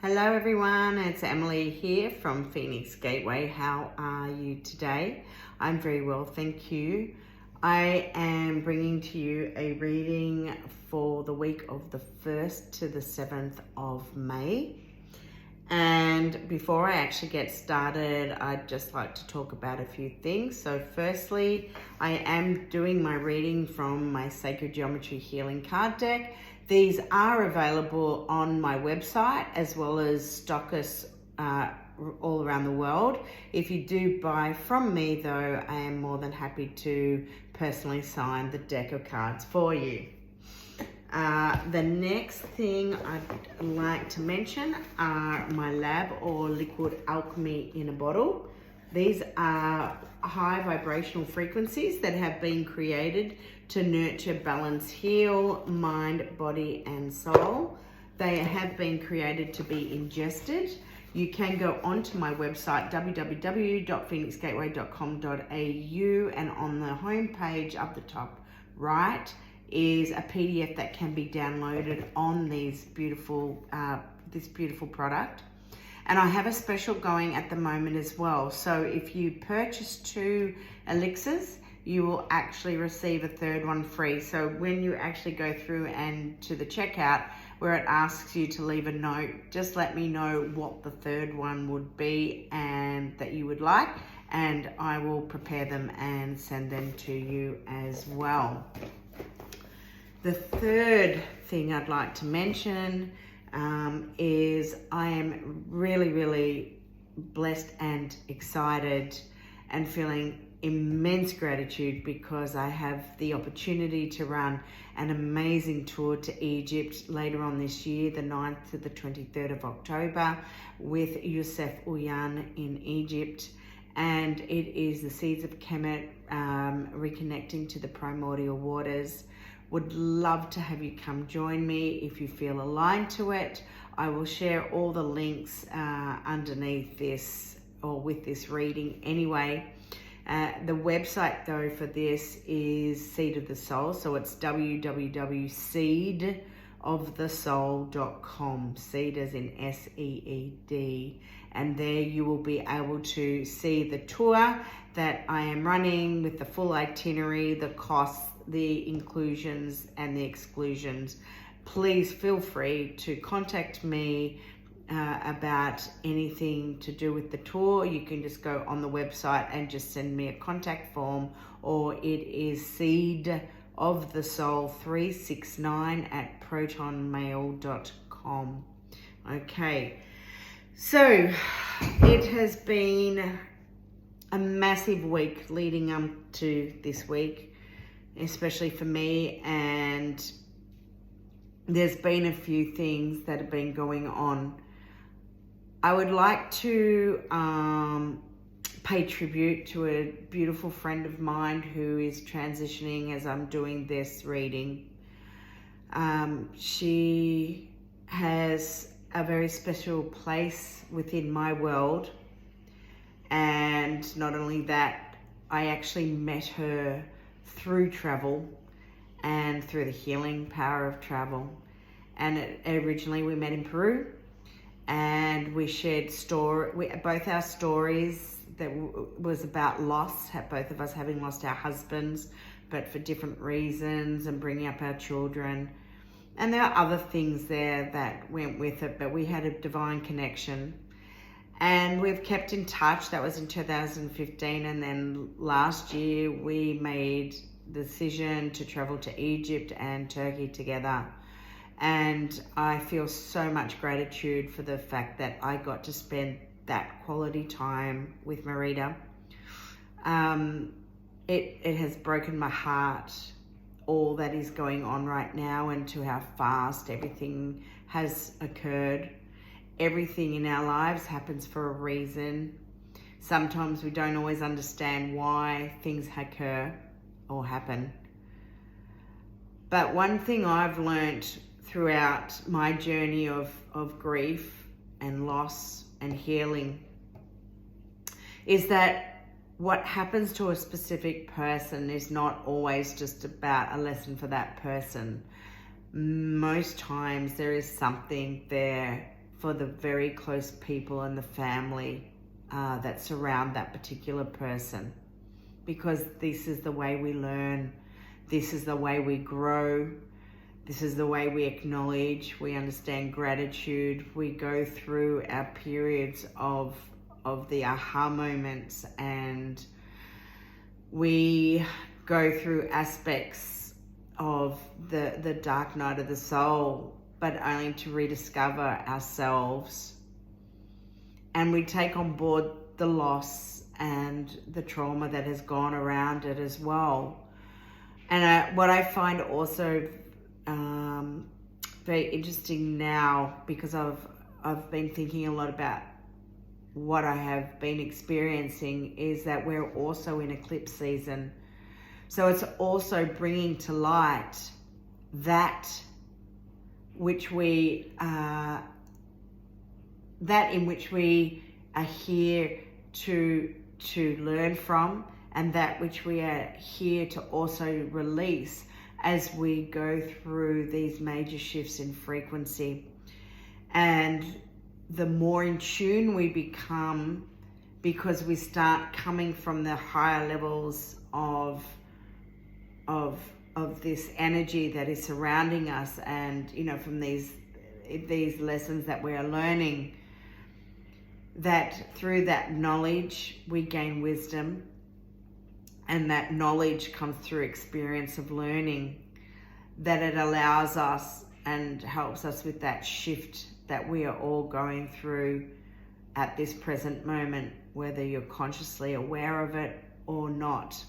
Hello everyone, it's Emily here from Phoenix Gateway. How are you today? I'm very well, thank you. I am bringing to you a reading for the week of the 1st to the 7th of May. And before I actually get started, I'd just like to talk about a few things. So firstly, I am doing my reading from my Sacred Geometry Healing card deck. These are available on my website as well as stockists all around the world. If you do buy from me though, I am more than happy to personally sign the deck of cards for you. The next thing I'd like to mention are my lab or liquid alchemy in a bottle. These are high vibrational frequencies that have been created to nurture, balance, heal mind, body, and soul. They have been created to be ingested. You can go onto my website, www.phoenixgateway.com.au, and on the home page up the top right is a PDF that can be downloaded on this beautiful product. And I have a special going at the moment as well. So if you purchase 2 elixirs, you will actually receive a 3rd one free. So when you actually go through and to the checkout where it asks you to leave a note, just let me know what the 3rd one would be and that you would like, and I will prepare them and send them to you as well. The 3rd thing I'd like to mention is I am really blessed and excited and feeling immense gratitude because I have the opportunity to run an amazing tour to Egypt later on this year, the 9th to the 23rd of October, with Youssef Ouyan in Egypt. And it is the Seeds of Kemet, reconnecting to the primordial waters. Would love to have you come join me if you feel aligned to it. I will share all the links underneath this or with this reading anyway. The website though for this is Seed of the Soul, so it's www.seedofthesoul.com, seed as in SEED, and there you will be able to see the tour that I am running with the full itinerary, the costs, the inclusions and the exclusions. Please feel free to contact me about anything to do with the tour. You can just go on the website and just send me a contact form, or it is seedofthesoul369@protonmail.com. Okay, so it has been a massive week leading up to this week, especially for me, and there's been a few things that have been going on. I would like to pay tribute to a beautiful friend of mine who is transitioning as I'm doing this reading. She has a very special place within my world, and not only that, I actually met her through travel and through the healing power of travel. And originally we met in Peru, and we shared both our stories that was about loss, both of us having lost our husbands, but for different reasons, and bringing up our children. And there are other things there that went with it, but we had a divine connection. And we've kept in touch. That was in 2015, and then last year we made the decision to travel to Egypt and Turkey together. And I feel so much gratitude for the fact that I got to spend that quality time with Marita. It has broken my heart, all that is going on right now, and to how fast everything has occurred. Everything in our lives happens for a reason. Sometimes we don't always understand why things occur or happen. But one thing I've learnt throughout my journey of grief and loss and healing is that what happens to a specific person is not always just about a lesson for that person. Most times there is something there for the very close people and the family that surround that particular person, because this is the way we learn, this is the way we grow, this is the way we acknowledge, we understand gratitude, we go through our periods of the aha moments, and we go through aspects of the dark night of the soul, but only to rediscover ourselves. And we take on board the loss and the trauma that has gone around it as well. And what I find also very interesting now, because I've been thinking a lot about what I have been experiencing, is that we're also in eclipse season. So it's also bringing to light that which we that in which we are here to learn from, and that which we are here to also release as we go through these major shifts in frequency. And the more in tune we become, because we start coming from the higher levels of this energy that is surrounding us, and from these lessons that we are learning, that through that knowledge we gain wisdom, and that knowledge comes through experience of learning, that it allows us and helps us with that shift that we are all going through at this present moment, whether you're consciously aware of it or not.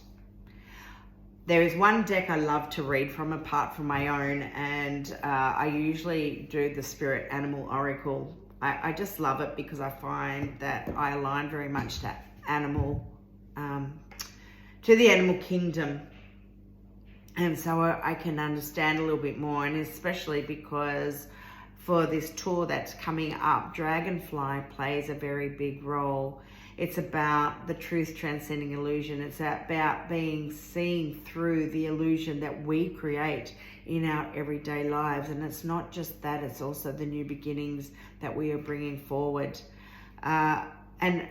There is one deck I love to read from apart from my own, and I usually do the Spirit Animal Oracle. I just love it because I find that I align very much to the animal kingdom. And so I can understand a little bit more, and especially because for this tour that's coming up, Dragonfly plays a very big role. It's about the truth transcending illusion. It's about being seen through the illusion that we create in our everyday lives. And it's not just that, it's also the new beginnings that we are bringing forward. And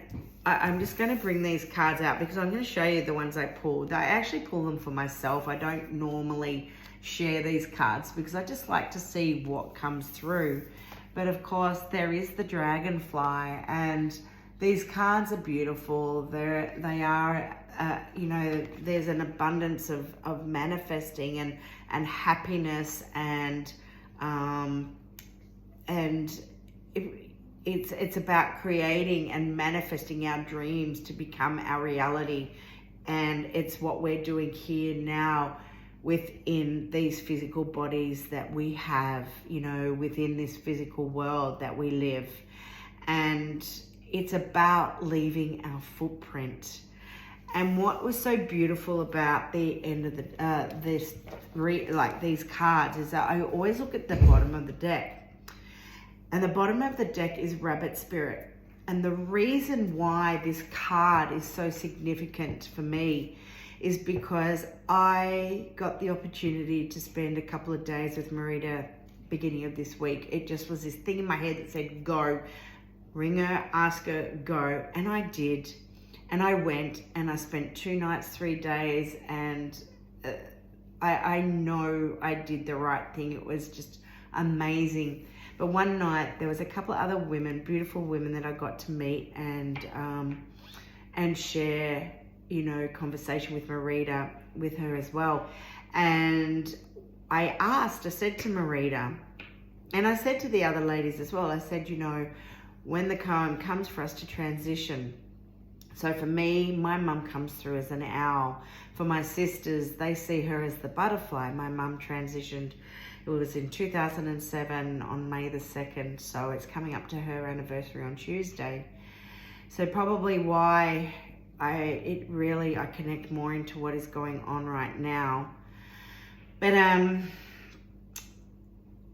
I'm just going to bring these cards out because I'm going to show you the ones I pulled. I actually pull them for myself. I don't normally share these cards because I just like to see what comes through. But of course, there is the Dragonfly, and these cards are beautiful. They are, there's an abundance of manifesting and happiness, and it's about creating and manifesting our dreams to become our reality. And it's what we're doing here now within these physical bodies that we have, within this physical world that we live. And it's about leaving our footprint. And what was so beautiful about the end of these cards is that I always look at the bottom of the deck. And the bottom of the deck is Rabbit Spirit. And the reason why this card is so significant for me is because I got the opportunity to spend a couple of days with Marita beginning of this week. It just was this thing in my head that said, go. Ring her, ask her, go. And I did. And I went, and I spent 2 nights, 3 days, and I know I did the right thing. It was just amazing. But one night there was a couple of other women, beautiful women, that I got to meet and share, conversation with Marita, with her as well. And I said to Marita, and I said to the other ladies as well, I said, when the time comes for us to transition. So for me, my mum comes through as an owl. For my sisters, they see her as the butterfly. My mum transitioned, it was in 2007 on May the 2nd. So it's coming up to her anniversary on Tuesday. So probably why I connect more into what is going on right now. But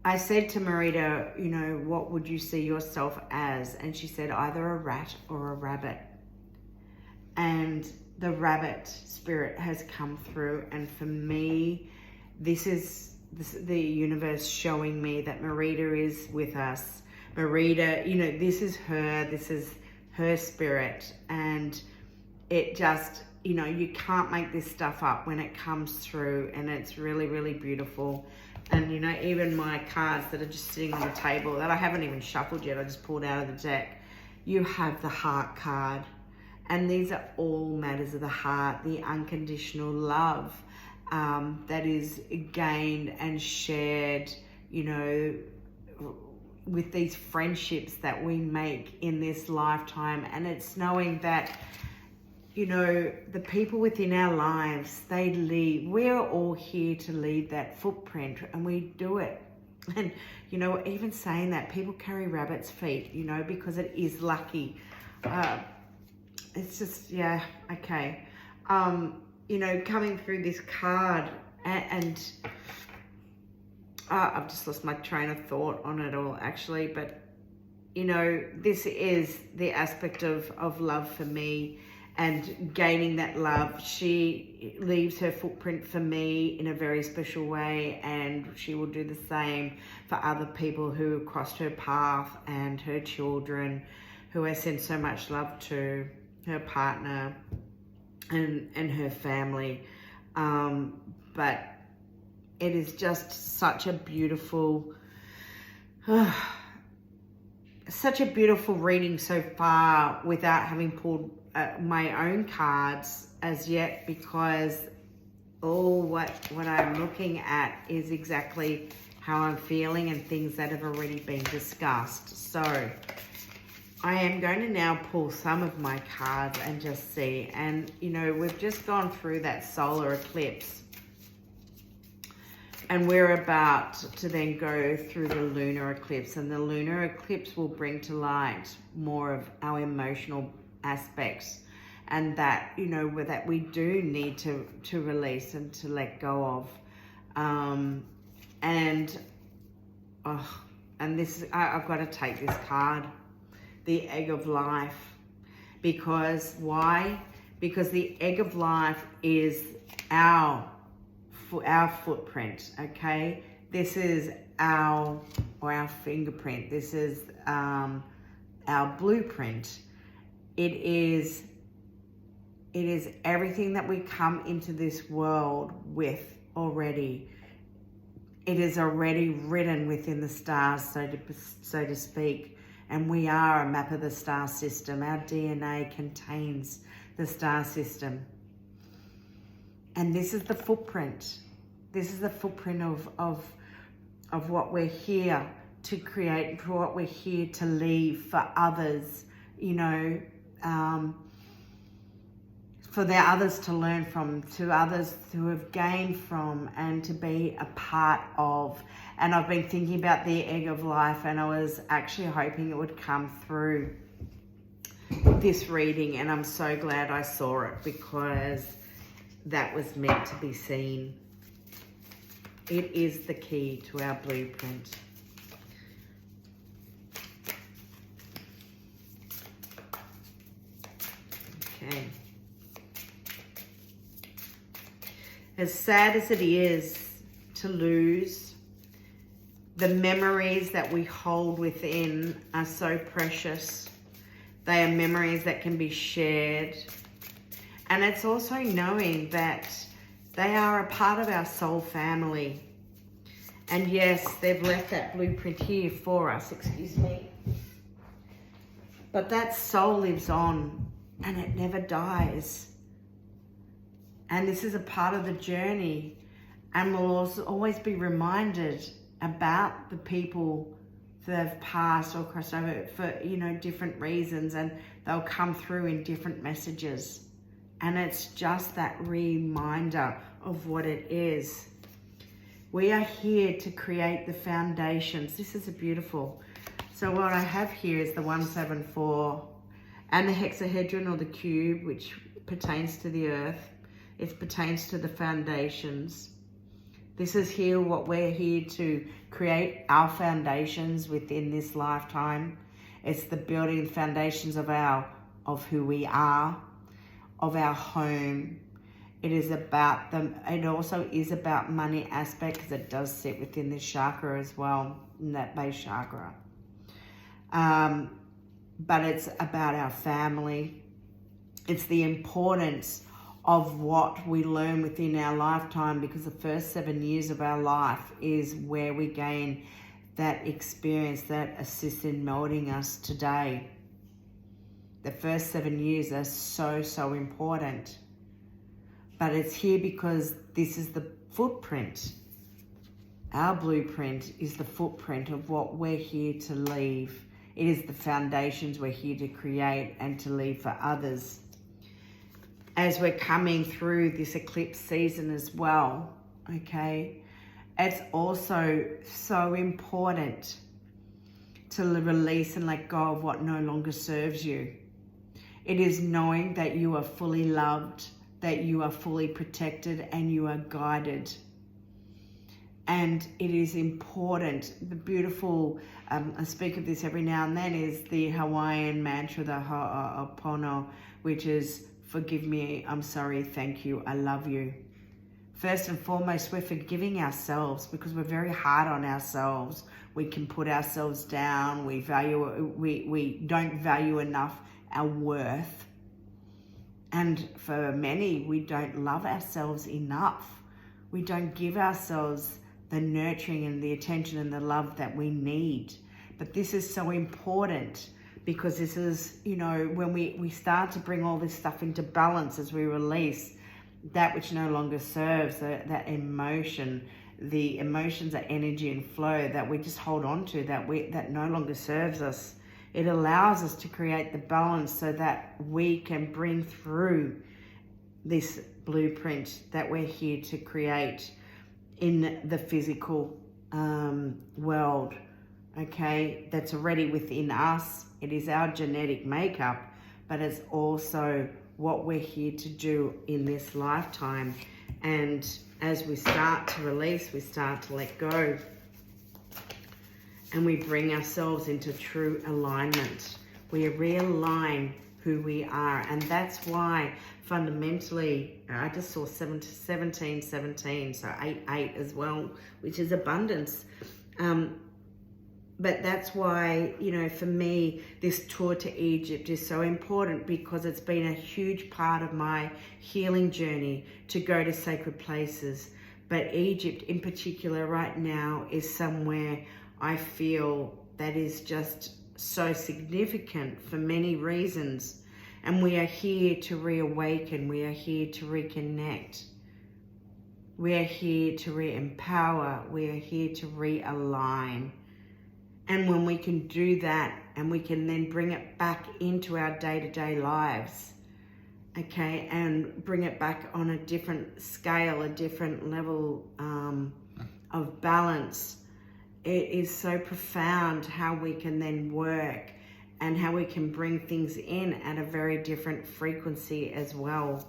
I said to Marita, what would you see yourself as? And she said either a rat or a rabbit. And the rabbit spirit has come through. And for me, this is the universe showing me that Marita is with us, Marita, you know, this is her spirit, and it just, you know, you can't make this stuff up when it comes through, and it's really, really beautiful. And, you know, even my cards that are just sitting on the table that I haven't even shuffled yet, I just pulled out of the deck, you have the heart card. And these are all matters of the heart, the unconditional love that is gained and shared, you know, with these friendships that we make in this lifetime. And it's knowing that, you know, the people within our lives, they leave. We're all here to leave that footprint, and we do it. And, you know, even saying that, people carry rabbit's feet, you know, because it is lucky. It's just, yeah, okay. You know, coming through this card, and I've just lost my train of thought on it all, actually. But, you know, this is the aspect of love for me, and gaining that love. She leaves her footprint for me in a very special way, and she will do the same for other people who have crossed her path, and her children, who I send so much love to, her partner, and her family. But it is just such a beautiful reading so far, without having pulled my own cards as yet, because all what I'm looking at is exactly how I'm feeling and things that have already been discussed. So I am going to now pull some of my cards and just see. And, you know, we've just gone through that solar eclipse, and we're about to then go through the lunar eclipse. And the lunar eclipse will bring to light more of our emotional aspects, and that, you know, that we do need to release and to let go of. And this, I've got to take this card, the egg of life, because why? Because the egg of life is our footprint, okay? This is our fingerprint. This is our blueprint. It is everything that we come into this world with already. It is already written within the stars, so to speak. And we are a map of the star system. Our DNA contains the star system. And this is the footprint. This is the footprint of what we're here to create, for what we're here to leave for others, you know, for the others to learn from, to others to have gained from, and to be a part of. And I've been thinking about the egg of life, and I was actually hoping it would come through this reading, and I'm so glad I saw it, because that was meant to be seen. It is the key to our blueprint. Okay. As sad as it is to lose, the memories that we hold within are so precious. They are memories that can be shared. And it's also knowing that they are a part of our soul family. And yes, they've left that blueprint here for us, excuse me. But that soul lives on, and it never dies. And this is a part of the journey. And we'll also always be reminded about the people that have passed or crossed over for, you know, different reasons, and they'll come through in different messages. And it's just that reminder of what it is. We are here to create the foundations. This is a beautiful. So what I have here is the 174 and the hexahedron, or the cube, which pertains to the earth. It pertains to the foundations. This is here what we're here to create, our foundations within this lifetime. It's the building foundations of who we are, of our home. It is about them. It also is about money aspect, because it does sit within this chakra as well, in that base chakra. but it's about our family. It's the importance of what we learn within our lifetime, because the first 7 years of our life is where we gain that experience that assists in molding us today. The first 7 years are so important. But it's here because this is the footprint. Our blueprint is the footprint of what we're here to leave. It is the foundations we're here to create and to leave for others. As we're coming through this eclipse season as well, okay, it's also so important to release and let go of what no longer serves you. It is knowing that you are fully loved, that you are fully protected, and you are guided. And it is important. The beautiful, I speak of this every now and then, is the Hawaiian mantra, the Ho'opono, which is, forgive me, I'm sorry, thank you, I love you. First and foremost, we're forgiving ourselves because we're very hard on ourselves. We can put ourselves down. We don't value enough our worth. And for many, we don't love ourselves enough. We don't give ourselves the nurturing and the attention and the love that we need. But this is so important, because this is, you know, when we start to bring all this stuff into balance as we release that which no longer serves, that emotion. The emotions are energy and flow that we just hold on to, that no longer serves us. It allows us to create the balance so that we can bring through this blueprint that we're here to create in the physical world, okay? That's already within us. It is our genetic makeup, but it's also what we're here to do in this lifetime. And as we start to release, we start to let go. And we bring ourselves into true alignment. We realign who we are. And that's why fundamentally, I just saw 17, so 8 as well, which is abundance. But that's why, you know, for me, this tour to Egypt is so important, because it's been a huge part of my healing journey to go to sacred places. But Egypt in particular right now is somewhere I feel that is just so significant for many reasons. And we are here to reawaken. We are here to reconnect. We are here to re-empower. We are here to realign. And when we can do that, and we can then bring it back into our day-to-day lives, okay, and bring it back on a different scale, a different level of balance, it is so profound how we can then work and how we can bring things in at a very different frequency as well.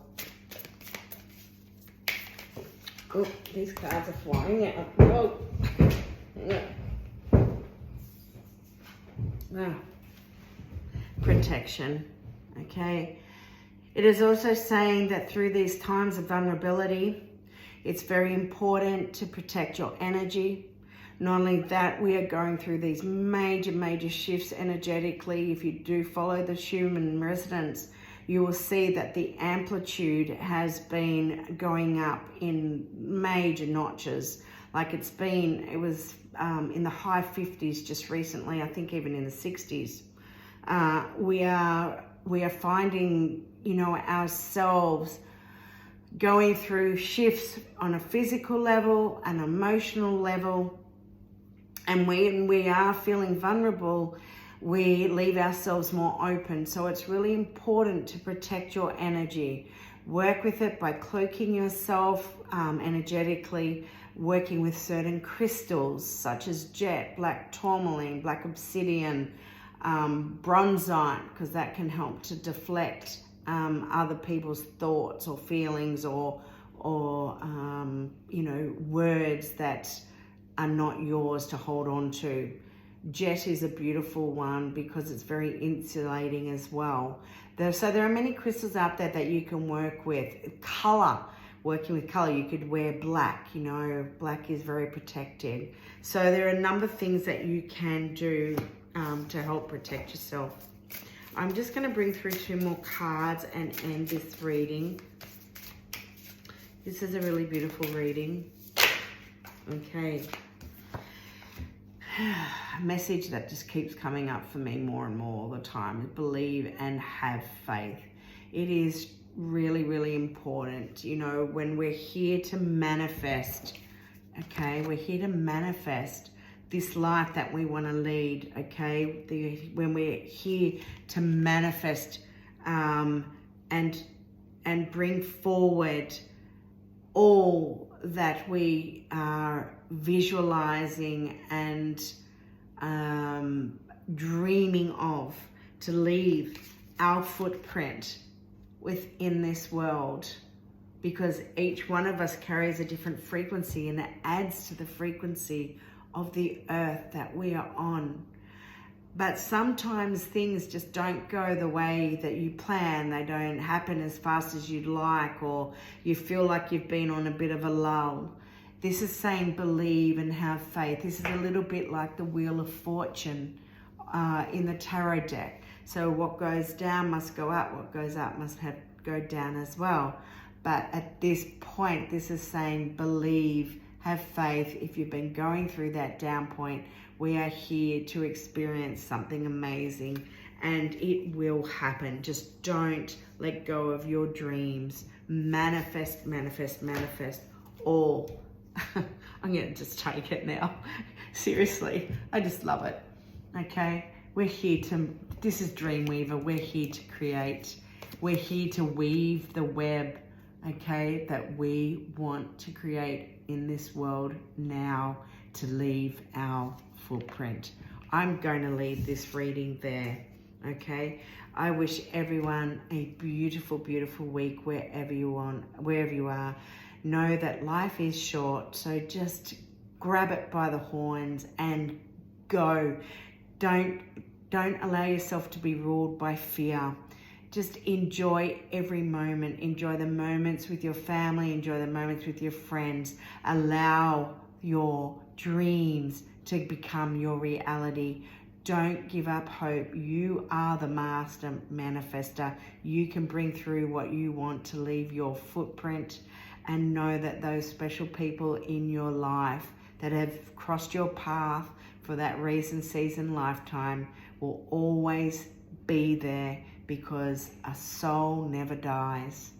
Oh, these cards are flying out. Oh. Yeah. Ah. Protection, okay? It is also saying that through these times of vulnerability, it's very important to protect your energy. Not only that, we are going through these major shifts energetically. If you do follow the Schumann resonance, you will see that the amplitude has been going up in major notches. Like it was in the high 50s just recently, I think even in the 60s. We are finding, you know, ourselves going through shifts on a physical level, an emotional level. And when we are feeling vulnerable, we leave ourselves more open. So it's really important to protect your energy. Work with it by cloaking yourself energetically, working with certain crystals such as jet, black tourmaline, black obsidian, bronzite, because that can help to deflect other people's thoughts or feelings or you know, words that are not yours to hold on to. Jet is a beautiful one because it's very insulating as well. So there are many crystals out there that you can work with. Color, working with color, you could wear black, you know, black is very protected. So there are a number of things that you can do to help protect yourself. I'm just going to bring through 2 more cards and end this reading. This is a really beautiful reading. Okay. A message that just keeps coming up for me more and more all the time is believe and have faith. It is really, really important. You know, when we're here to manifest, okay, we're here to manifest this life that we want to lead, okay? When we're here to manifest and bring forward all that we are visualizing and dreaming of, to leave our footprint within this world, because each one of us carries a different frequency, and it adds to the frequency of the earth that we are on. But sometimes things just don't go the way that you plan. They don't happen as fast as you'd like, or you feel like you've been on a bit of a lull. This is saying believe and have faith. This is a little bit like the Wheel of Fortune in the tarot deck. So what goes down must go up, what goes up must go down as well. But at this point, this is saying believe, have faith. If you've been going through that down point, we are here to experience something amazing, and it will happen. Just don't let go of your dreams. Manifest, manifest, manifest all. I'm going to just take it now. Seriously, I just love it. Okay, we're here to, this is Dreamweaver. We're here to create. We're here to weave the web, okay, that we want to create in this world now, to leave our footprint. I'm going to leave this reading there, okay? I wish everyone a beautiful, beautiful week wherever you are. Know that life is short, so just grab it by the horns and go. Don't allow yourself to be ruled by fear. Just enjoy every moment. Enjoy the moments with your family. Enjoy the moments with your friends. Allow your dreams to become your reality. Don't give up hope. You are the master manifester. You can bring through what you want to leave your footprint, and know that those special people in your life that have crossed your path for that reason, season, lifetime will always be there, because a soul never dies.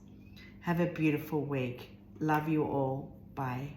Have a beautiful week. Love you all. Bye.